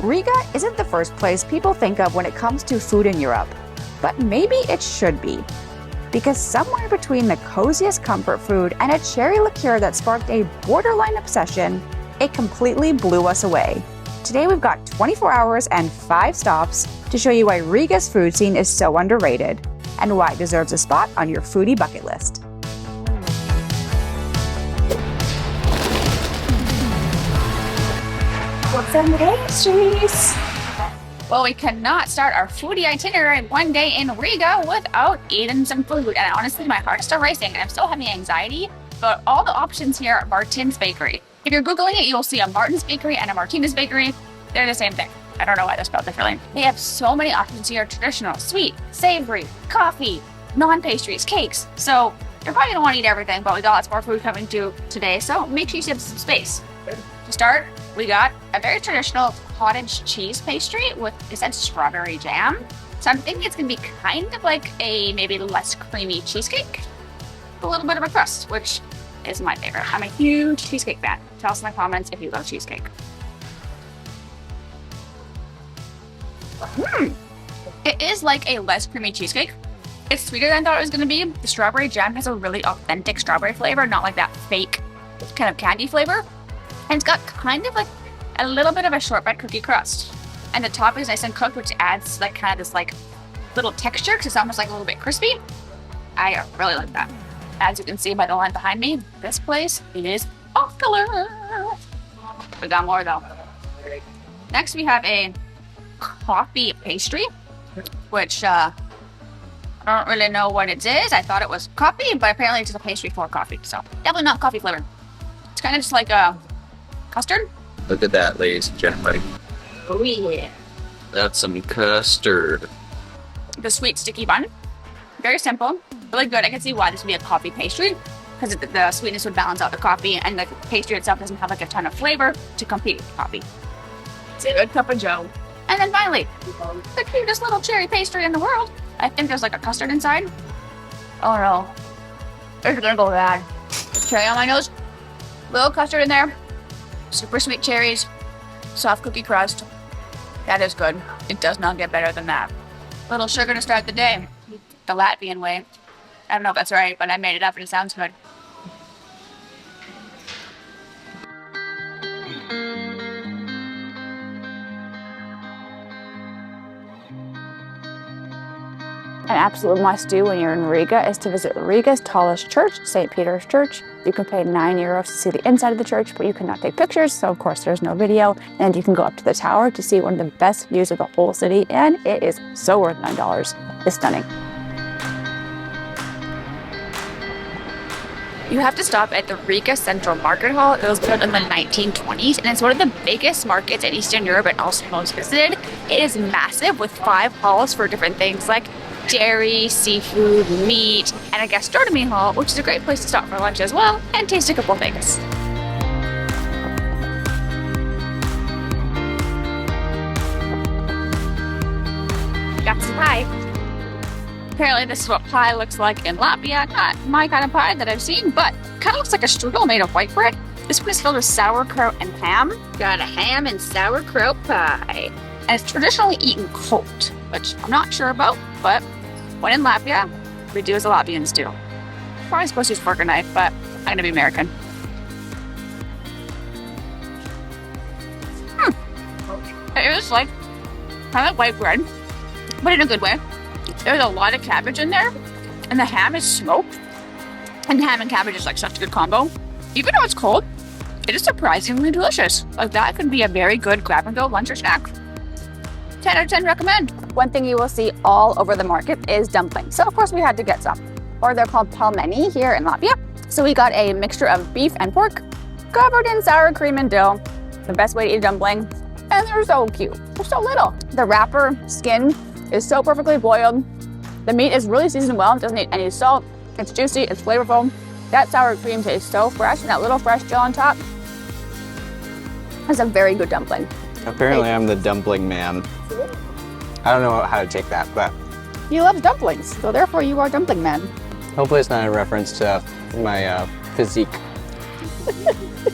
Riga isn't the first place people think of when it comes to food in Europe, but maybe it should be. Because somewhere between the coziest comfort food and a cherry liqueur that sparked a borderline obsession, it completely blew us away. Today we've got 24 hours and 5 stops to show you why Riga's food scene is so underrated and why it deserves a spot on your foodie bucket list. What's on the pastries? Well, we cannot start our foodie itinerary one day in Riga without eating some food. And honestly, my heart's still racing and I'm still having anxiety. But all the options here are Martin's Bakery. If you're Googling it, you'll see a Martin's Bakery and a Martinez Bakery. They're the same thing. I don't know why they're spelled differently. They have so many options here: traditional, sweet, savory, coffee, non-pastries, cakes. So you're probably gonna want to eat everything, but we got lots more food coming to today. So make sure you save some space. To start, we got a very traditional cottage cheese pastry with, it said, strawberry jam. So I'm thinking it's gonna be kind of like a maybe less creamy cheesecake, a little bit of a crust, which is my favorite. I'm a huge cheesecake fan. Tell us in the comments if you love cheesecake. It is like a less creamy cheesecake. It's sweeter than I thought it was gonna be. The strawberry jam has a really authentic strawberry flavor, not like that fake kind of candy flavor. And it's got kind of like a little bit of a shortbread cookie crust. And the top is nice and cooked, which adds like kind of this like little texture because it's almost like a little bit crispy. I really like that. As you can see by the line behind me, this place is off color. We got more though. Next we have a coffee pastry, which I don't really know what it is. I thought it was coffee, but apparently it's just a pastry for coffee. So definitely not coffee flavored. It's kind of just like a custard. Look at that, ladies and gentlemen. Oh yeah. That's some custard. The sweet sticky bun. Very simple, really good. I can see why this would be a coffee pastry, because the sweetness would balance out the coffee, and the pastry itself doesn't have like a ton of flavor to compete with coffee. It's a good cup of joe. And then finally, the cutest little cherry pastry in the world. I think there's like a custard inside. Oh no, it's gonna go bad. Cherry on my nose, little custard in there, super sweet cherries, soft cookie crust. That is good. It does not get better than that. Little sugar to start the day. The Latvian way. I don't know if that's right, but I made it up and it sounds good. An absolute must-do when you're in Riga is to visit Riga's tallest church, St. Peter's Church. You can pay €9 to see the inside of the church, but you cannot take pictures, so of course there's no video. And you can go up to the tower to see one of the best views of the whole city, and it is so worth $9. It's stunning. You have to stop at the Riga Central Market Hall. It was built in the 1920s, and it's one of the biggest markets in Eastern Europe and also most visited. It is massive with 5 halls for different things like dairy, seafood, meat, and a gastronomy hall, which is a great place to stop for lunch as well and taste a couple things. Got some pie. Apparently this is what pie looks like in Latvia. Not my kind of pie that I've seen, but kind of looks like a strudel made of white bread. This one is filled with sauerkraut and ham. Got a ham and sauerkraut pie. And it's traditionally eaten cold, which I'm not sure about, but when in Latvia, we do as the Latvians do. Probably supposed to use fork or knife, but I'm gonna be American. It is like kind of white bread, but in a good way. There's a lot of cabbage in there, and the ham is smoked. And ham and cabbage is like such a good combo. Even though it's cold, it is surprisingly delicious. Like that could be a very good grab and go lunch or snack. 10 out of 10 recommend. One thing you will see all over the market is dumplings. So of course we had to get some. Or they're called pelmeni here in Latvia. So we got a mixture of beef and pork covered in sour cream and dill. The best way to eat a dumpling. And they're so cute. They're so little. The wrapper skin is so perfectly boiled. The meat is really seasoned well. It doesn't need any salt. It's juicy, it's flavorful. That sour cream tastes so fresh, and that little fresh dill on top. It's a very good dumpling. Apparently I'm the dumpling man. I don't know how to take that, but... He loves dumplings, so therefore you are dumpling man. Hopefully it's not a reference to my physique.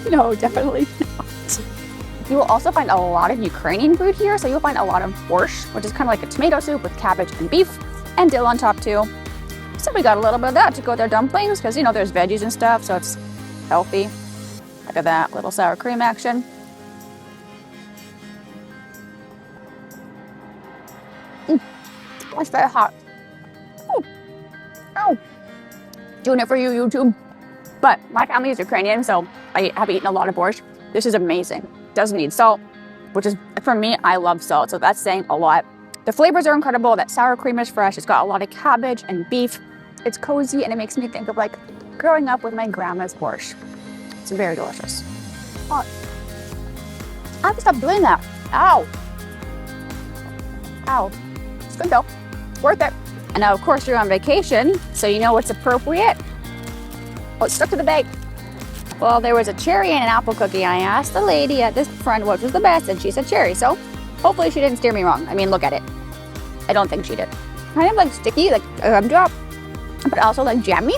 No, definitely not. You will also find a lot of Ukrainian food here, so you'll find a lot of borscht, which is kind of like a tomato soup with cabbage and beef, and dill on top too. So we got a little bit of that to go with our dumplings, because, you know, there's veggies and stuff, so it's healthy. Look at that, little sour cream action. It's very hot. Oh. Oh. Doing it for you, YouTube. But my family is Ukrainian, so I have eaten a lot of borscht. This is amazing. Doesn't need salt, which is, for me, I love salt, so that's saying a lot. The flavors are incredible. That sour cream is fresh. It's got a lot of cabbage and beef. It's cozy, and it makes me think of like growing up with my grandma's borscht. It's very delicious. Oh, I have to stop doing that. Ow. Ow. It's good though. Worth it. And now, of course, you're on vacation, so you know what's appropriate. Oh, it's stuck to the bag. Well, there was a cherry and an apple cookie. I asked the lady at this front which was the best, and she said cherry. So hopefully she didn't steer me wrong. I mean, look at it. I don't think she did. Kind of like sticky, like a gumdrop, but also like jammy.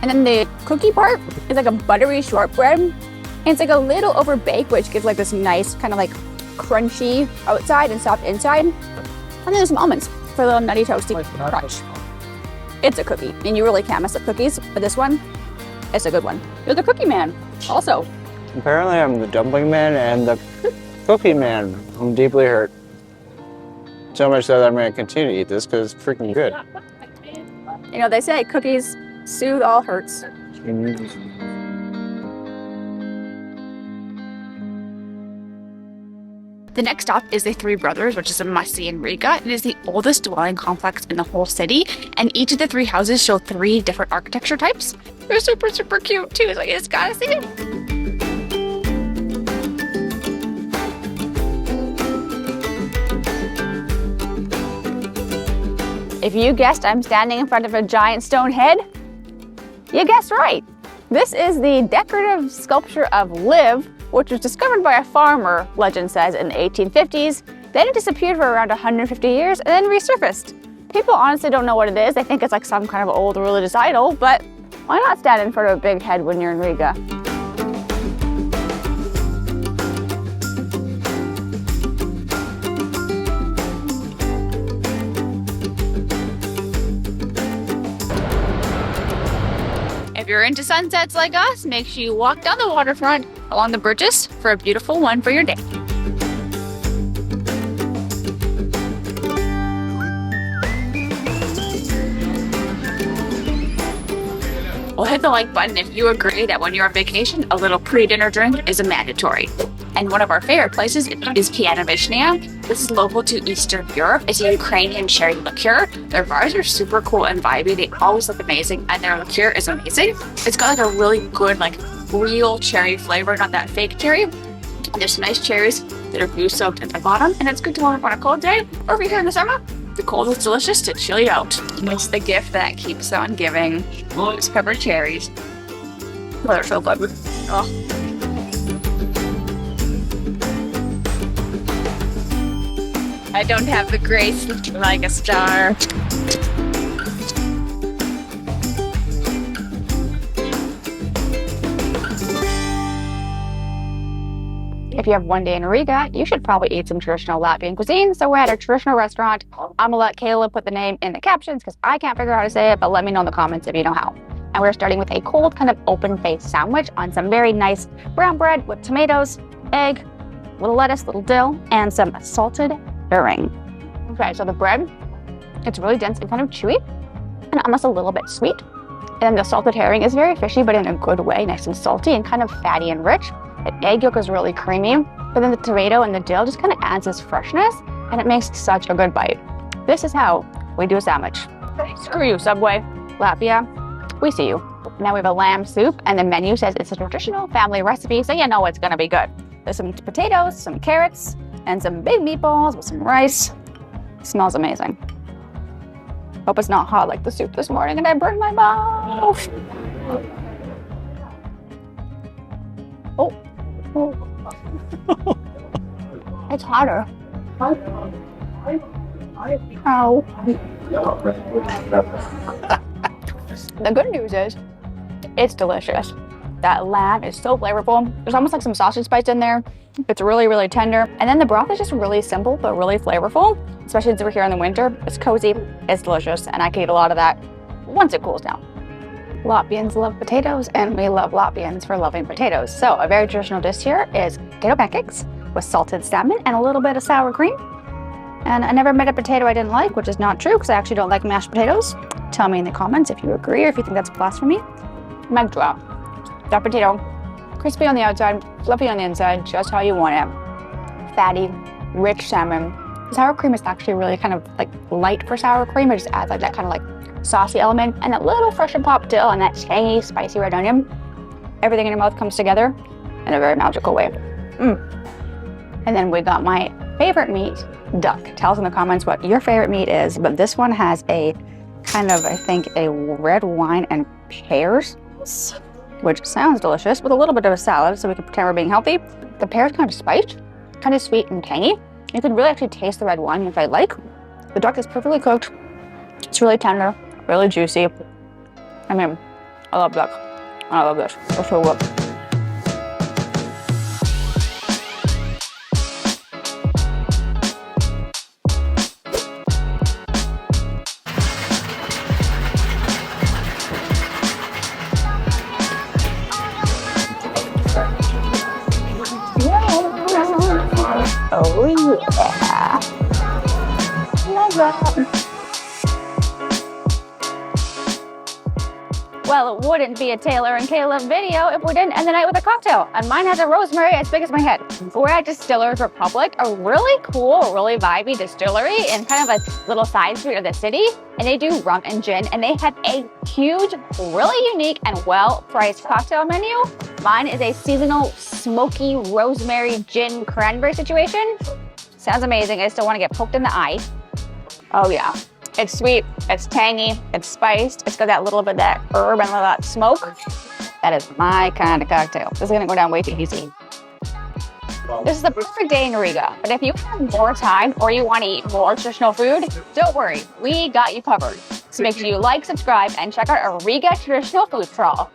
And then the cookie part is like a buttery shortbread. And it's like a little overbaked, which gives like this nice kind of like crunchy outside and soft inside. And then there's some almonds for a little nutty toasty crunch. It's a cookie, and you really can't mess up cookies, but this one, it's a good one. You're the cookie man, also. Apparently I'm the dumpling man and the cookie man. I'm deeply hurt. So much so that I'm going to continue to eat this because it's freaking good. You know, they say cookies soothe all hurts. The next stop is the Three Brothers, which is a must-see in Riga. It is the oldest dwelling complex in the whole city, and each of the three houses show 3 different architecture types. They're super, super cute too, so you just gotta see them. If you guessed I'm standing in front of a giant stone head, you guessed right. This is the decorative sculpture of Liv, which was discovered by a farmer, legend says, in the 1850s. Then it disappeared for around 150 years and then resurfaced. People honestly don't know what it is. They think it's like some kind of old religious idol, but why not stand in front of a big head when you're in Riga? If you're into sunsets like us, make sure you walk down the waterfront along the bridges for a beautiful one for your day. Well, hit the like button if you agree that when you're on vacation, a little pre-dinner drink is a mandatory. And one of our favorite places is Piana Vyshnia. This is local to Eastern Europe. It's a Ukrainian cherry liqueur. Their bars are super cool and vibey. They always look amazing, and their liqueur is amazing. It's got like a really good, like real cherry flavor, not that fake cherry. And there's some nice cherries that are goose soaked at the bottom, and it's good to warm up on a cold day, or if you're here in the summer, the cold is delicious to chill you out. It's the gift that keeps on giving. It's covered cherries. Oh, they're so good. Oh. I don't have the grace like a star. If you have one day in Riga, you should probably eat some traditional Latvian cuisine. So we're at a traditional restaurant. I'm gonna let Kayla put the name in the captions because I can't figure out how to say it, but let me know in the comments if you know how. And we're starting with a cold kind of open-faced sandwich on some very nice brown bread with tomatoes, egg, little lettuce, little dill, and some salted herring. Okay, so the bread, it's really dense and kind of chewy and almost a little bit sweet. And the salted herring is very fishy, but in a good way, nice and salty and kind of fatty and rich. The egg yolk is really creamy, but then the tomato and the dill just kind of adds this freshness, and it makes such a good bite. This is how we do a sandwich. Screw you, Subway. Latvia, we see you. Now we have a lamb soup, and the menu says it's a traditional family recipe, so you know it's gonna be good. There's some potatoes, some carrots, and some big meatballs with some rice. It smells amazing. Hope it's not hot like the soup this morning and I burned my mouth. Oh. It's hotter. Ow. The good news is, it's delicious. That lamb is so flavorful. There's almost like some sausage spice in there. It's really, really tender. And then the broth is just really simple, but really flavorful, especially since we're here in the winter. It's cozy, it's delicious, and I can eat a lot of that once it cools down. Latvians love potatoes, and we love Latvians for loving potatoes. So a very traditional dish here is potato pancakes with salted salmon and a little bit of sour cream. And I never made a potato I didn't like, which is not true because I actually don't like mashed potatoes. Tell me in the comments if you agree or if you think that's blasphemy. Mic drop. That potato, crispy on the outside, fluffy on the inside, just how you want it. Fatty, rich salmon. The sour cream is actually really kind of like light for sour cream. It just adds like that kind of like saucy element and that little fresh and pop dill and that tangy, spicy red onion. Everything in your mouth comes together in a very magical way. And then we got my favorite meat, duck. Tell us in the comments what your favorite meat is, but this one has a kind of, I think, a red wine and pears, which sounds delicious, with a little bit of a salad, so we can pretend we're being healthy. The pears kind of spiced, kind of sweet and tangy. You can really actually taste the red wine if I like. The duck is perfectly cooked. It's really tender, really juicy. I mean, I love duck. I love this. It's so good. Oh yeah. Love that. Well, it wouldn't be a Taylor and Caleb video if we didn't end the night with a cocktail. And mine has a rosemary as big as my head. We're at Distillers Republic, a really cool, really vibey distillery in kind of a little side street of the city. And they do rum and gin, and they have a huge, really unique and well-priced cocktail menu. Mine is a seasonal, smoky rosemary gin cranberry situation. Sounds amazing. I still want to get poked in the eye. Oh yeah. It's sweet, it's tangy, it's spiced, it's got that little bit of that herb and that smoke. That is my kind of cocktail. This is gonna go down way too easy. This is the perfect day in Riga, but if you have more time or you want to eat more traditional food, don't worry, we got you covered. So make sure you like, subscribe, and check out our Riga traditional food crawl.